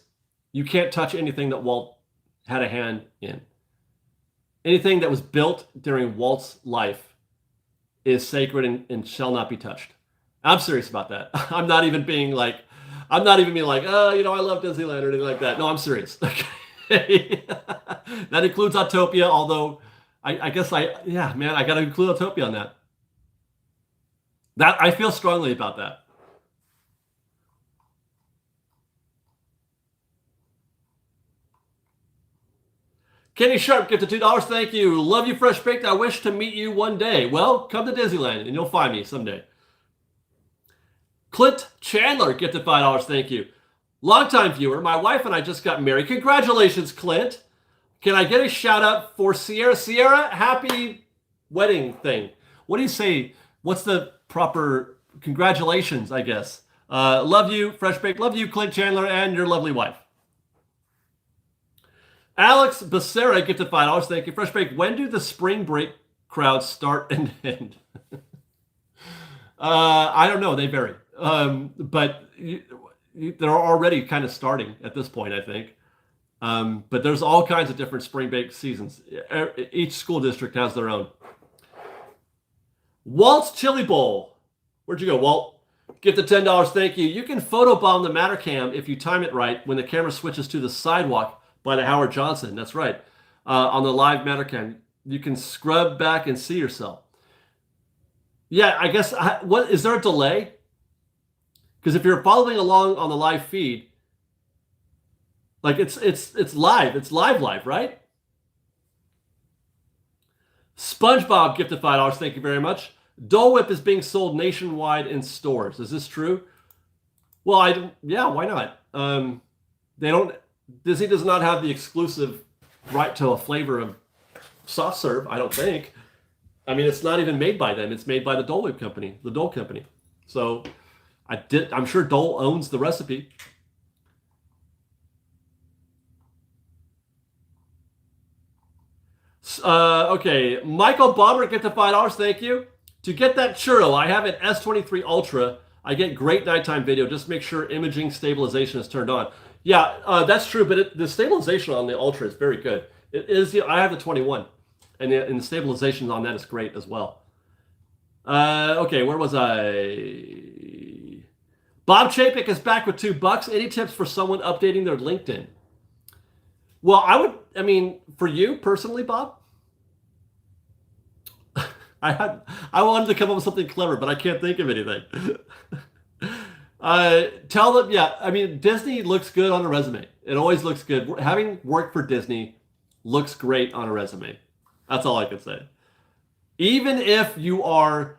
you can't touch anything that Walt had a hand in. Anything that was built during Walt's life is sacred and shall not be touched. I'm serious about that. I'm not even being like, I love Disneyland or anything like that. No, I'm serious. Okay. That includes Autopia, although I guess I got to include Autopia on that. That I feel strongly about that. Kenny Sharp, get the $2. Thank you. Love you, Fresh Baked. I wish to meet you one day. Well, come to Disneyland and you'll find me someday. Clint Chandler, get the $5. Thank you. Longtime viewer. My wife and I just got married. Congratulations, Clint. Can I get a shout out for Sierra? Sierra, happy wedding thing. What do you say? What's the proper congratulations, I guess? Love you, Fresh Baked. Love you, Clint Chandler, and your lovely wife. Alex Becerra, get the $5. Thank you. Fresh Baked, when do the spring break crowds start and end? I don't know. They vary. But they're already kind of starting at this point, I think. But there's all kinds of different spring break seasons. Each school district has their own. Walt's Chili Bowl. Where'd you go, Walt? Get the $10. Thank you. You can photobomb the Mattercam if you time it right when the camera switches to the sidewalk by the Howard Johnson. That's right. On the live Mattercam, you can scrub back and see yourself. Yeah, I guess. What is there a delay? Because if you're following along on the live feed, like it's live. It's live, right? SpongeBob gifted $5. Thank you very much. Dole Whip is being sold nationwide in stores. Is this true? Well, yeah, why not? They don't. Disney does not have the exclusive right to a flavor of soft serve. I don't think. I mean, it's not even made by them. It's made by the Dole Whip company, the Dole company. So, I'm sure Dole owns the recipe. Okay, Michael Bomber get the $5. Thank you. To get that churro, I have an S23 Ultra. I get great nighttime video. Just make sure imaging stabilization is turned on. Yeah, that's true, but the stabilization on the Ultra is very good. It is. I have the 21, and the stabilization on that is great as well. Okay, where was I? Bob Chapek is back with $2. Any tips for someone updating their LinkedIn? Well, I mean, for you personally, Bob, I wanted to come up with something clever, but I can't think of anything. Tell them, yeah, I mean, Disney looks good on a resume. It always looks good. Having worked for Disney looks great on a resume. That's all I can say. Even if you are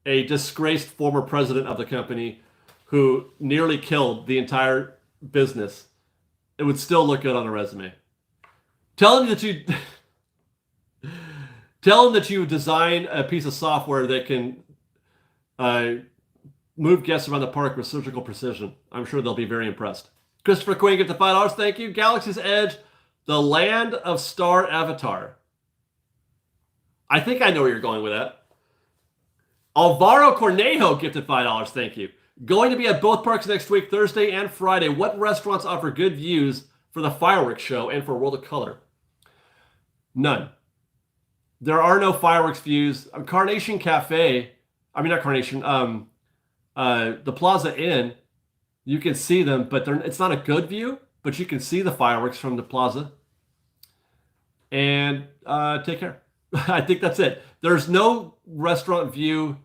a disgraced former president of the company who nearly killed the entire business, it would still look good on a resume. Tell them that you design a piece of software that can move guests around the park with surgical precision. I'm sure they'll be very impressed. Christopher Quinn, get the $5. Thank you. Galaxy's Edge, the land of Star Avatar. I think I know where you're going with that. Alvaro Cornejo gifted $5. Thank you. Going to be at both parks next week, Thursday and Friday. What restaurants offer good views for the fireworks show and for World of Color? None. There are no fireworks views. Carnation Cafe, I mean not Carnation, the Plaza Inn, you can see them, but it's not a good view, but you can see the fireworks from the plaza. And take care. I think that's it. There's no restaurant view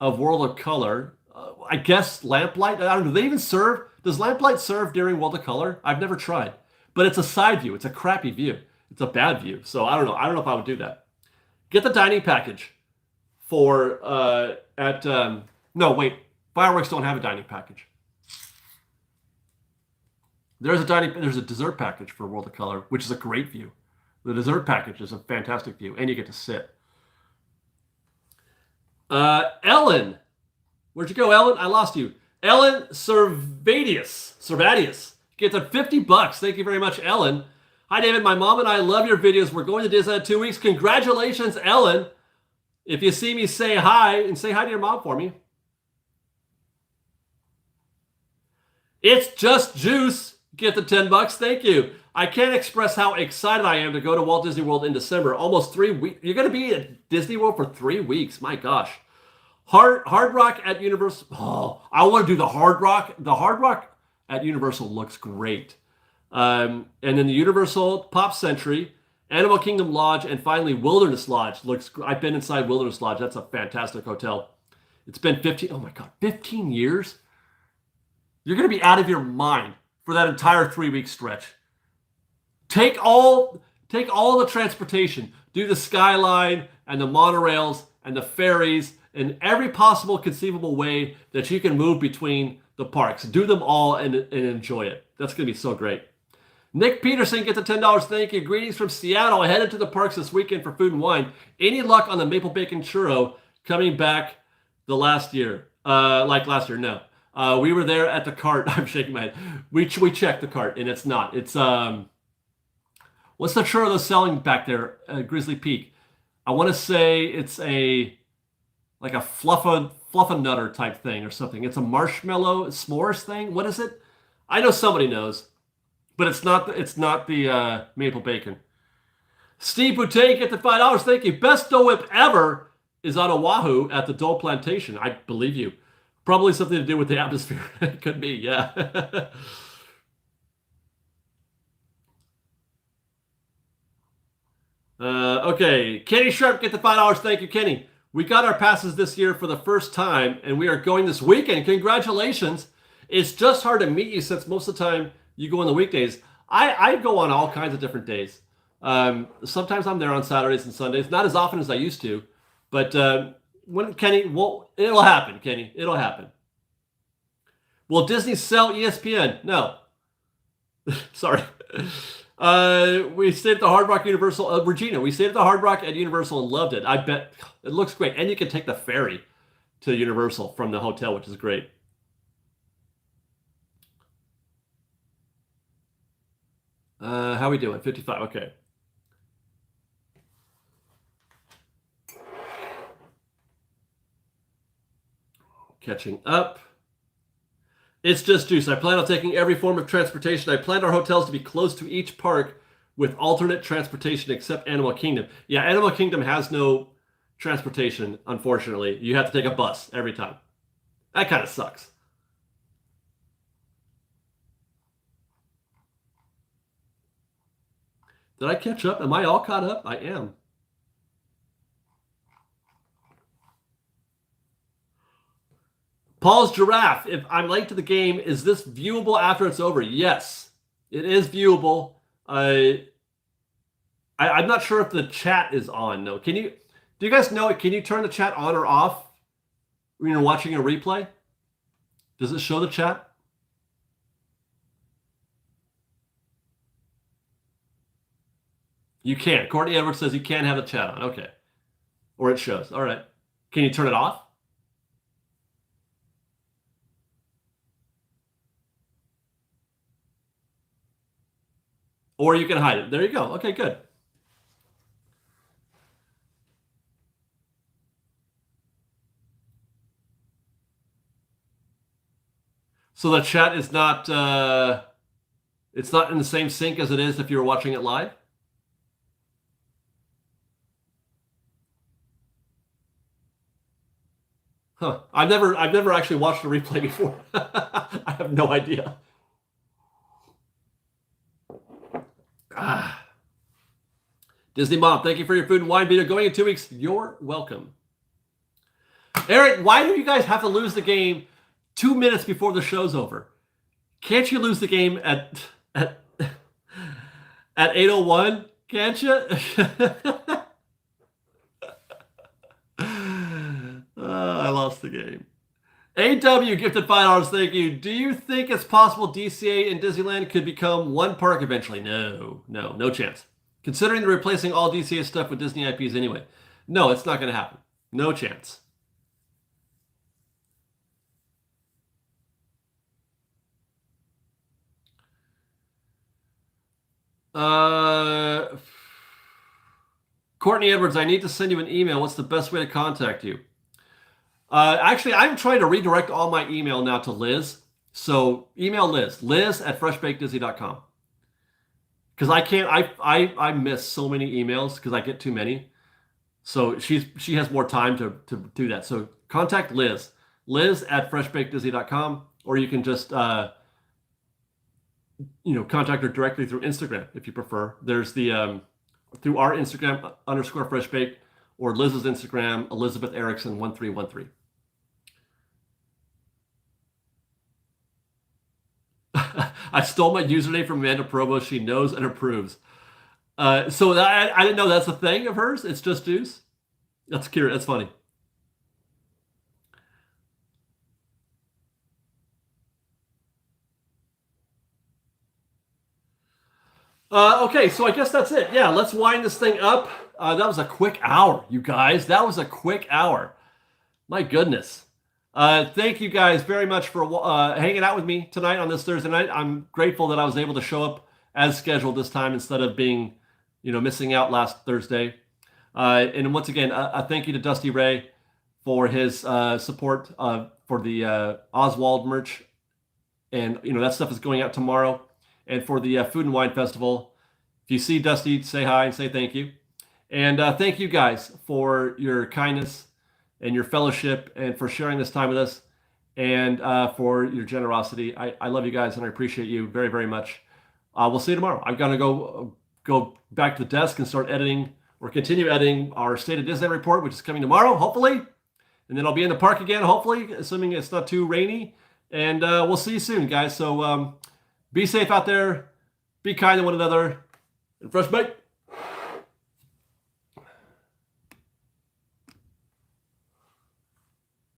of World of Color. I guess Lamplight, I don't know, do they even serve? Does Lamplight serve during World of Color? I've never tried. But it's a side view. It's a crappy view. It's a bad view. So I don't know. I don't know if I would do that. Get the dining package for no, wait. Fireworks don't have a dining package. There's a dessert package for World of Color, which is a great view. The dessert package is a fantastic view, and you get to sit. Ellen, where'd you go, Ellen? I lost you. Ellen Servadius gets a $50. Thank you very much, Ellen. Hi, David. My mom and I love your videos. We're going to Disneyland in 2 weeks. Congratulations, Ellen. If you see me, say hi, and say hi to your mom for me. It's just juice. Get the $10. Thank you. I can't express how excited I am to go to Walt Disney World in December. Almost 3 weeks. You're going to be at Disney World for 3 weeks. My gosh. Hard Rock at Universal. Oh, I want to do the Hard Rock. The Hard Rock at Universal looks great. And then the Universal Pop Century, Animal Kingdom Lodge, and finally Wilderness Lodge looks. I've been inside Wilderness Lodge. That's a fantastic hotel. It's been 15. Oh my God, 15 years. You're going to be out of your mind for that entire 3-week stretch. Take all the transportation. Do the Skyline and the monorails and the ferries in every possible conceivable way that you can move between the parks. Do them all and enjoy it. That's going to be so great. Nick Peterson gets a $10. Thank you. Greetings from Seattle. I headed to the parks this weekend for food and wine. Any luck on the Maple Bacon Churro coming back last year? No. We were there at the cart. I'm shaking my head. We checked the cart, and it's not. It's what's the churro they're selling back there? Grizzly Peak. I want to say it's like a fluffa-nutter type thing or something. It's a marshmallow s'mores thing. What is it? I know somebody knows, but it's not the maple bacon. Steve Boutte, get the $5. Thank you. Best Dole Whip ever is on Oahu at the Dole Plantation. I believe you. Probably something to do with the atmosphere. It could be, yeah. Okay, Kenny Sharp, get the $5. Thank you, Kenny. We got our passes this year for the first time, and we are going this weekend. Congratulations. It's just hard to meet you since most of the time you go on the weekdays. I go on all kinds of different days. Sometimes I'm there on Saturdays and Sundays, not as often as I used to. But when Kenny, well, it'll happen, Kenny. It'll happen. Will Disney sell ESPN? No. Sorry. We stayed at the Hard Rock Universal. Regina, we stayed at the Hard Rock at Universal and loved it. I bet it looks great. And you can take the ferry to Universal from the hotel, which is great. How we doing? 55. Okay. Catching up. It's just juice. I plan on taking every form of transportation. I planned our hotels to be close to each park with alternate transportation except Animal Kingdom. Yeah, Animal Kingdom has no transportation, unfortunately. You have to take a bus every time. That kind of sucks. Did I catch up? Am I all caught up? I am. Paul's Giraffe. If I'm late to the game, is this viewable after it's over? Yes, it is viewable. I'm not sure if the chat is on. No, can you? Do you guys know it? Can you turn the chat on or off when you're watching a replay? Does it show the chat? You can't. Courtney Edwards says you can't have the chat on. Okay, or it shows. All right. Can you turn it off? Or you can hide it. There you go. Okay, good. So the chat is not it's not in the same sync as it is if you were watching it live? Huh. I've never actually watched a replay before. I have no idea. Disney Mom, thank you for your food and wine video. Going in 2 weeks. You're welcome. Eric, why do you guys have to lose the game 2 minutes before the show's over? Can't you lose the game at 8:01? Can't you? I lost the game. AW gifted $5. Thank you. Do you think it's possible DCA and Disneyland could become one park eventually? No chance. Considering they're replacing all DCA stuff with Disney IPs anyway. No, it's not going to happen. No chance. Courtney Edwards, I need to send you an email. What's the best way to contact you? Actually, I'm trying to redirect all my email now to Liz. So email Liz at freshbakedisney.com. Because I miss so many emails because I get too many. So she has more time to do that. So contact Liz at freshbakedisney.com, or you can just contact her directly through Instagram if you prefer. There's the through our Instagram _freshbaked, or Liz's Instagram, Elizabeth Erickson 1313. I stole my username from Amanda Provo. She knows and approves. So I didn't know that's a thing of hers. It's just Deuce. That's cute. That's funny. Okay, so I guess that's it. Yeah, let's wind this thing up. That was a quick hour, you guys. That was a quick hour. My goodness. Thank you guys very much for hanging out with me tonight on this Thursday night. I'm grateful that I was able to show up as scheduled this time instead of being, missing out last Thursday. And once again, a thank you to Dusty Ray for his support for the Oswald merch. And, that stuff is going out tomorrow. And for the Food and Wine Festival. If you see Dusty, say hi and say thank you. And thank you guys for your kindness and your fellowship and for sharing this time with us. and for your generosity. I love you guys, and I appreciate you very, very much. We'll see you tomorrow. I'm going to go back to the desk and start editing or continue editing our State of Disney report, which is coming tomorrow, hopefully. And then I'll be in the park again, hopefully, assuming it's not too rainy. And we'll see you soon, guys. So be safe out there. Be kind to one another. And fresh bite.